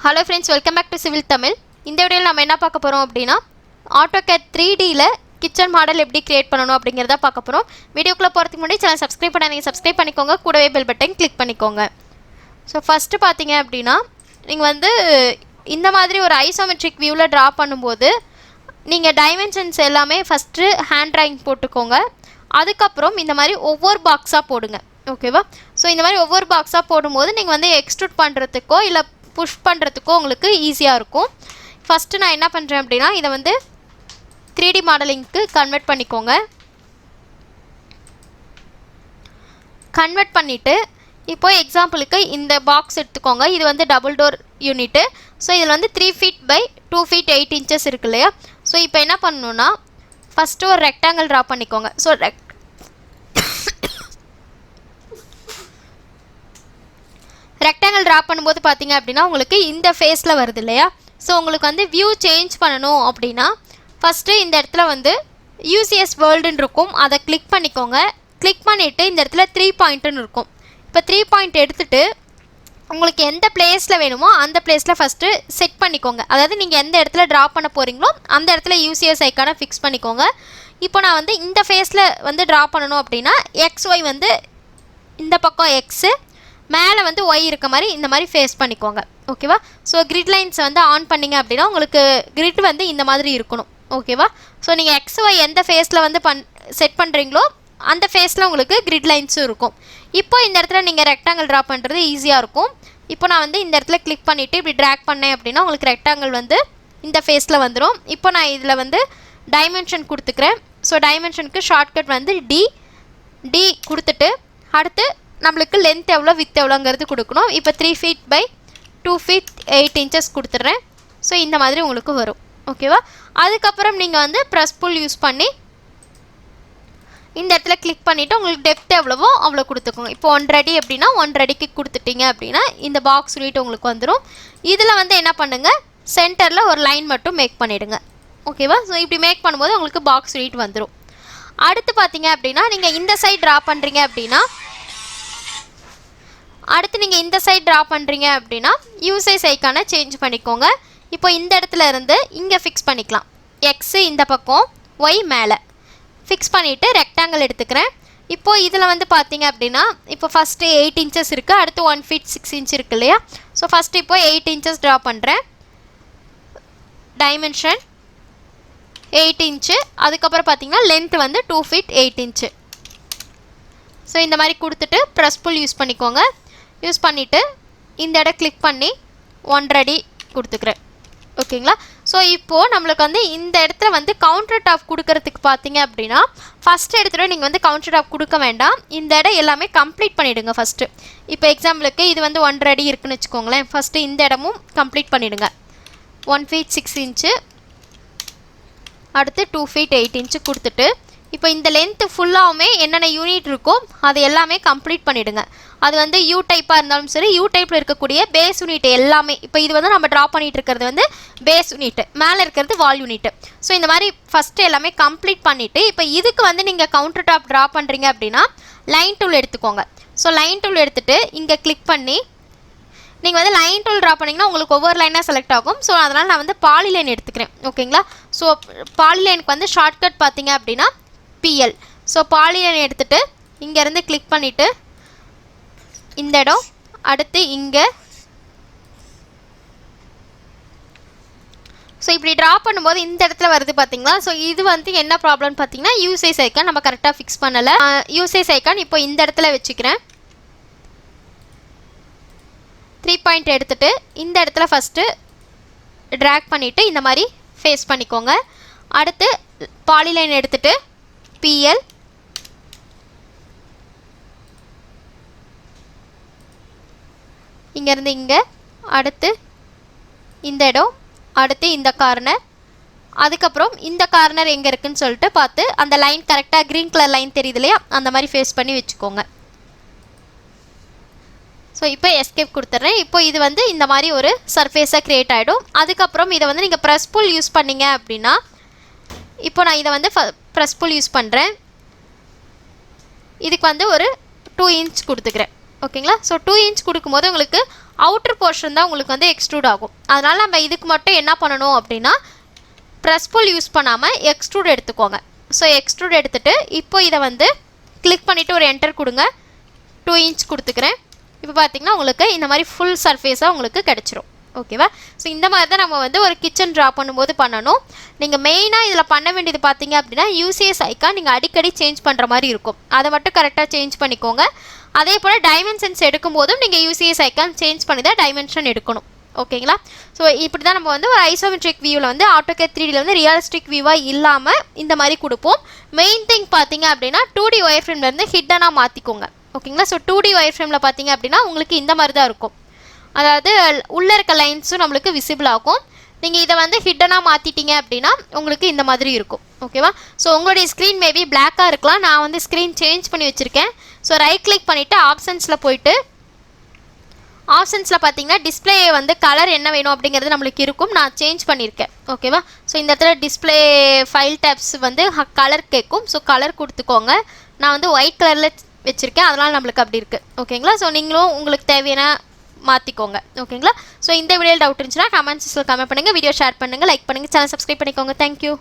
Hello friends, welcome back to Civil Tamil. இந்த வீடியோல நாம என்ன பார்க்க போறோம் அப்படினா AutoCAD 3D ல கிச்சன் மாடல் எப்படி கிரியேட் பண்ணனும் அப்படிங்கறத பார்க்க போறோம். வீடியோக்குள்ள போறதுக்கு முன்னாடி சேனலை சப்ஸ்கிரைப் பண்ணாதீங்க, சப்ஸ்கிரைப் பண்ணிக்கோங்க, கூடவே பெல் பட்டன் கிளிக் பண்ணிக்கோங்க. சோ ஃபர்ஸ்ட் பாத்தீங்க அப்படினா நீங்க வந்து இந்த மாதிரி ஒரு ஐசோமெட்ரிக் வியூல டிரா பண்ணும்போது நீங்க டைமென்ஷன்ஸ் எல்லாமே ஃபர்ஸ்ட் ஹேண்ட் டிராயிங் போட்டுக்கோங்க. அதுக்கு அப்புறம் இந்த மாதிரி ஒவ்வொரு பாக்ஸா போடுங்க. ஓகேவா? சோ இந்த மாதிரி ஒவ்வொரு பாக்ஸா போடும்போது நீங்க வந்து எக்ஸ்ட்ரூட் பண்றதுக்கோ இல்ல புஷ் பண்றதுக்கோ உங்களுக்கு ஈஸியா இருக்கும். ஃபர்ஸ்ட் நான் என்ன பண்றேன் அப்படினா இத வந்து 3D மாடலிங்க்கு கன்வர்ட் பண்ணிக்கோங்க. கன்வர்ட் பண்ணிட்டு இப்போ எக்ஸாம்பிளுக்கு இந்த பாக்ஸ் எடுத்துக்கோங்க. இது வந்து டபுள் டோர் யூனிட். சோ இதுல வந்து 3 feet by 2 feet 8 inches இருக்கு இல்லையா? சோ இப்போ என்ன பண்ணனும்னா ஃபர்ஸ்ட் ஒரு ரெக்டாங்கிள் டிரா பண்ணிக்கோங்க. சோ ரெக்டாங்கிள் டிரா பண்ணும்போது பாத்தீங்க அப்படினா உங்களுக்கு இந்த ஃபேஸ்ல வருது இல்லையா? சோ உங்களுக்கு வந்து வியூ சேஞ்ச் பண்ணனும் அப்படினா ஃபர்ஸ்ட் இந்த இடத்துல வந்து UCS வேர்ல்ட்னு இருக்கும். அத கிளிக் பண்ணிக்கோங்க. கிளிக் பண்ணிட்டு இந்த இடத்துல 3 பாயிண்ட்னு இருக்கும். இப்போ 3 பாயிண்ட் எடுத்துட்டு உங்களுக்கு எந்த பிளேஸ்ல வேணுமோ அந்த பிளேஸ்ல ஃபர்ஸ்ட் செட் பண்ணிக்கோங்க. அதாவது நீங்க எந்த இடத்துல டிரா பண்ண போறீங்களோ அந்த இடத்துல UCS ஐகானை ஃபிக்ஸ் பண்ணிக்கோங்க. இப்போ நான் வந்து இந்த ஃபேஸ்ல வந்து டிரா பண்ணனும் அப்படினா XY வந்து இந்த பக்கம் X, மேலே வந்து Y இருக்க மாதிரி இந்த மாதிரி ஃபேஸ் பண்ணிக்கோங்க. ஓகேவா? ஸோ கிரிட் லைன்ஸ் வந்து ஆன் பண்ணிங்க அப்படின்னா உங்களுக்கு கிரிட் வந்து இந்த மாதிரி இருக்கணும். ஓகேவா? ஸோ நீங்கள் XY எந்த ஃபேஸில் வந்து செட் பண்ணுறீங்களோ அந்த ஃபேஸில் உங்களுக்கு கிரிட் லைன்ஸும் இருக்கும். இப்போ இந்த இடத்துல நீங்கள் ரெக்டாங்கிள் ட்ரா பண்ணுறது ஈஸியாக இருக்கும். இப்போ நான் வந்து இந்த இடத்துல கிளிக் பண்ணிவிட்டு இப்படி ட்ராக் பண்ணேன் அப்படின்னா உங்களுக்கு ரெக்டாங்கிள் வந்து இந்த ஃபேஸில் வந்துடும். இப்போ நான் இதில் வந்து டைமென்ஷன் கொடுத்துக்கிறேன். ஸோ டைமென்ஷனுக்கு ஷார்ட்கட் வந்து டி கொடுத்துட்டு அடுத்து நம்மளுக்கு லென்த் எவ்வளோ வித் எவ்வளோங்கிறது கொடுக்கணும். இப்போ 3 feet by 2 feet 8 inches கொடுத்துட்றேன். ஸோ இந்த மாதிரி உங்களுக்கு வரும். ஓகேவா? அதுக்கப்புறம் நீங்கள் வந்து ப்ரெஸ் புல் யூஸ் பண்ணி இந்த இடத்துல கிளிக் பண்ணிவிட்டு உங்களுக்கு டெப்த் எவ்வளவோ அவ்வளோ கொடுத்துக்கோங்க. இப்போ 1 அடி அப்படின்னா 1 அடிக்கு கொடுத்துட்டீங்க அப்படின்னா இந்த பாக்ஸ் யூனிட் உங்களுக்கு வந்துடும். இதில் வந்து என்ன பண்ணுங்கள், சென்டரில் ஒரு லைன் மட்டும் மேக் பண்ணிவிடுங்க. ஓகேவா? ஸோ இப்படி மேக் பண்ணும்போது உங்களுக்கு பாக்ஸ் யூனிட் வந்துடும். அடுத்து பார்த்தீங்க அப்படின்னா நீங்கள் இந்த சைட் ட்ரா பண்ணுறீங்க அப்படின்னா யூசேஜ் ஐகானை சேஞ்ச் பண்ணிக்கோங்க. இப்போ இந்த இடத்துல இருந்து இங்கே ஃபிக்ஸ் பண்ணிக்கலாம். X இந்த பக்கம், Y மேலே ஃபிக்ஸ் பண்ணிவிட்டு ரெக்டாங்கிள் எடுத்துக்கிறேன். இப்போது இதில் வந்து பார்த்தீங்க அப்படின்னா இப்போ ஃபஸ்ட்டு 8 inches இருக்குது, அடுத்து 1 feet 6 inch இருக்குது இல்லையா? ஸோ ஃபஸ்ட்டு இப்போ 8 inches ட்ரா பண்ணுறேன். டைமென்ஷன் 8 inch, அதுக்கப்புறம் பார்த்தீங்கன்னா லென்த் வந்து 2 feet 8 inch. ஸோ இந்த மாதிரி கொடுத்துட்டு ப்ரெஸ் புல் யூஸ் பண்ணிக்கோங்க. யூஸ் பண்ணிவிட்டு இந்த இடம் கிளிக் பண்ணி 1 அடி கொடுத்துக்கிறேன். ஓகேங்களா? ஸோ இப்போது நம்மளுக்கு வந்து இந்த இடத்துல வந்து கவுண்டர் டாப் கொடுக்கறதுக்கு பார்த்தீங்க அப்படின்னா ஃபஸ்ட்டு இடத்துல நீங்கள் வந்து கவுண்டர் டாப் கொடுக்க வேண்டாம். இந்த இடம் எல்லாமே கம்ப்ளீட் பண்ணிவிடுங்க ஃபஸ்ட்டு. இப்போ எக்ஸாம்பிளுக்கு இது வந்து 1 அடி இருக்குன்னு வச்சுக்கோங்களேன். ஃபஸ்ட்டு இந்த இடமும் கம்ப்ளீட் பண்ணிவிடுங்க. 1 feet 6 inch, அடுத்து 2 feet 8 inch கொடுத்துட்டு இப்போ இந்த லென்த்து ஃபுல்லாகவுமே என்னென்ன யூனிட் இருக்கோ அது எல்லாமே கம்ப்ளீட் பண்ணிவிடுங்க. அது வந்து யூ டைப்பாக இருந்தாலும் சரி, யூ டைப்பில் இருக்கக்கூடிய பேஸ் யூனிட் எல்லாமே. இப்போ இது வந்து நம்ம ட்ரா பண்ணிகிட்டு இருக்கிறது வந்து பேஸ் யூனிட், மேலே இருக்கிறது வால் யூனிட். ஸோ இந்த மாதிரி ஃபஸ்ட்டு எல்லாமே கம்ப்ளீட் பண்ணிவிட்டு இப்போ இதுக்கு வந்து நீங்கள் கவுண்டர் டாப் ட்ரா பண்ணுறீங்க அப்படின்னா லைன் டூல் எடுத்துக்கோங்க. ஸோ லைன் டூல் எடுத்துகிட்டு இங்கே கிளிக் பண்ணி நீங்கள் வந்து லைன் டூல் ட்ரா பண்ணிங்கன்னா உங்களுக்கு ஒவ்வொரு லைனாக செலக்ட் ஆகும். ஸோ அதனால் நான் வந்து பாலிலைன் எடுத்துக்கிறேன். ஓகேங்களா? ஸோ பாலிலைனுக்கு வந்து ஷார்ட்கட் பார்த்தீங்க அப்படின்னா PL. ஸோ பாலிலைன் எடுத்துகிட்டு இங்கேருந்து கிளிக் பண்ணிவிட்டு இந்த இடம், அடுத்து இங்கே. ஸோ இப்படி ட்ரா பண்ணும்போது இந்த இடத்துல வருது பார்த்தீங்களா? ஸோ இது வந்து என்ன ப்ராப்ளம்னு பார்த்தீங்கன்னா யூசேஜ் ஐகான் நம்ம கரெக்டாக ஃபிக்ஸ் பண்ணலை. யூசேஜ் ஐகான் இப்போ இந்த இடத்துல வச்சுக்கிறேன். 3 பாயிண்ட் எடுத்துகிட்டு இந்த இடத்துல ஃபஸ்ட்டு ட்ராக் பண்ணிவிட்டு இந்த மாதிரி ஃபேஸ் பண்ணிக்கோங்க. அடுத்து பாலிலைன் எடுத்துகிட்டு PL, இங்கேருந்து இங்கே, அடுத்து இந்த இடம், அடுத்து இந்த கார்னர், அதுக்கப்புறம் இந்த கார்னர் எங்கே இருக்குன்னு சொல்லிட்டு பார்த்து அந்த லைன் கரெக்டாக க்ரீன் கலர் லைன் தெரியுது இல்லையா? அந்த மாதிரி ஃபேஸ் பண்ணி வச்சுக்கோங்க. ஸோ இப்போ எஸ்கேப் கொடுத்துட்றேன். இப்போ இது வந்து இந்த மாதிரி ஒரு சர்ஃபேஸாக க்ரியேட் ஆகிடும். அதுக்கப்புறம் இதை வந்து நீங்கள் ப்ரெஸ் புல் யூஸ் பண்ணிங்க அப்படின்னா இப்போ நான் இதை வந்து ப்ரெஸ் புல் யூஸ் பண்ணுறேன். இதுக்கு வந்து ஒரு 2 inch கொடுத்துக்கிறேன். ஓகேங்களா? ஸோ 2 inch கொடுக்கும்போது உங்களுக்கு அவுட்டர் போர்ஷன் தான் உங்களுக்கு வந்து எக்ஸ்ட்ரூட் ஆகும். அதனால் நம்ம இதுக்கு மட்டும் என்ன பண்ணணும் அப்படின்னா ப்ரெஸ் புல் யூஸ் பண்ணாமல் எக்ஸ்ட்ரூட் எடுத்துக்கோங்க. ஸோ எக்ஸ்ட்ரூட் எடுத்துகிட்டு இப்போ இதை வந்து கிளிக் பண்ணிவிட்டு ஒரு என்டர் கொடுங்க. 2 இன்ச் கொடுத்துக்கிறேன். இப்போ பார்த்தீங்கன்னா உங்களுக்கு இந்த மாதிரி ஃபுல் சர்ஃபேஸாக உங்களுக்கு கிடச்சிரும். ஓகேவா? ஸோ இந்த மாதிரி தான் நம்ம வந்து ஒரு கிச்சன் ட்ரா பண்ணும்போது பண்ணணும். நீங்கள் மெயினாக இதில் பண்ண வேண்டியது பார்த்தீங்க அப்படின்னா யூசிஎஸ் ஐக்கான் நீங்கள் அடிக்கடி சேஞ்ச் பண்ணுற மாதிரி இருக்கும். அதை மட்டும் கரெக்டாக சேஞ்ச் பண்ணிக்கோங்க. அதே போல் டைமென்ஷன்ஸ் எடுக்கும்போதும் நீங்கள் யூசிஎஸ் ஐக்கான் சேஞ்ச் பண்ணி தான் டைமென்ஷன் எடுக்கணும். ஓகேங்களா? ஸோ இப்படி தான் நம்ம வந்து ஒரு ஐசோமெட்ரிக் வியூவில் வந்து AutoCAD 3Dயில் வந்து ரியலிஸ்டிக் வியூவாக இல்லாமல் இந்த மாதிரி கொடுப்போம். மெயின் திங் பார்த்தீங்க அப்படின்னா 2D ஒயர் ஃப்ரேம்லேருந்து ஹிட்டனாக மாற்றிக்கோங்க. ஓகேங்களா? ஸோ 2D ஒயர் ஃப்ரேமில் பார்த்தீங்க அப்படின்னா உங்களுக்கு இந்த மாதிரி தான் இருக்கும். அதாவது உள்ளே இருக்க லைன்ஸும் நம்மளுக்கு விசிபிள் ஆகும். நீங்கள் இதை வந்து ஹிட்டனாக மாற்றிட்டீங்க அப்படின்னா உங்களுக்கு இந்த மாதிரி இருக்கும். ஓகேவா? ஸோ உங்களுடைய ஸ்க்ரீன் மேபி பிளாக்காக இருக்கலாம். நான் வந்து ஸ்க்ரீன் சேஞ்ச் பண்ணி வச்சுருக்கேன். ஸோ ரைட் கிளிக் பண்ணிவிட்டு ஆப்ஷன்ஸில் போயிட்டு ஆப்ஷன்ஸில் பார்த்தீங்கன்னா டிஸ்பிளே வந்து கலர் என்ன வேணும் அப்படிங்கிறது நம்மளுக்கு இருக்கும். நான் சேஞ்ச் பண்ணியிருக்கேன். ஓகேவா? ஸோ இந்த இடத்துல டிஸ்பிளே ஃபைல் டேப்ஸ் வந்து கலர் கேட்கும். ஸோ கலர் கொடுத்துக்கோங்க. நான் வந்து ஒயிட் கலரில் வச்சுருக்கேன். அதனால் நம்மளுக்கு அப்படி இருக்குது. ஓகேங்களா? ஸோ நீங்களும் உங்களுக்கு தேவையான மாற்றிக்கோங்க. ஓகேங்களா? ஸோ இந்த வீடியோவில் டவுட் இருந்துச்சுன்னா கமெண்ட் செக்ஷனில் கமெண்ட் பண்ணுங்கள், வீடியோ ஷேர் பண்ணுங்கள், லைக் பண்ணுங்கள், சேனல் சப்ஸ்கிரைப் பண்ணிக்கோங்க. தேங்க்யூ.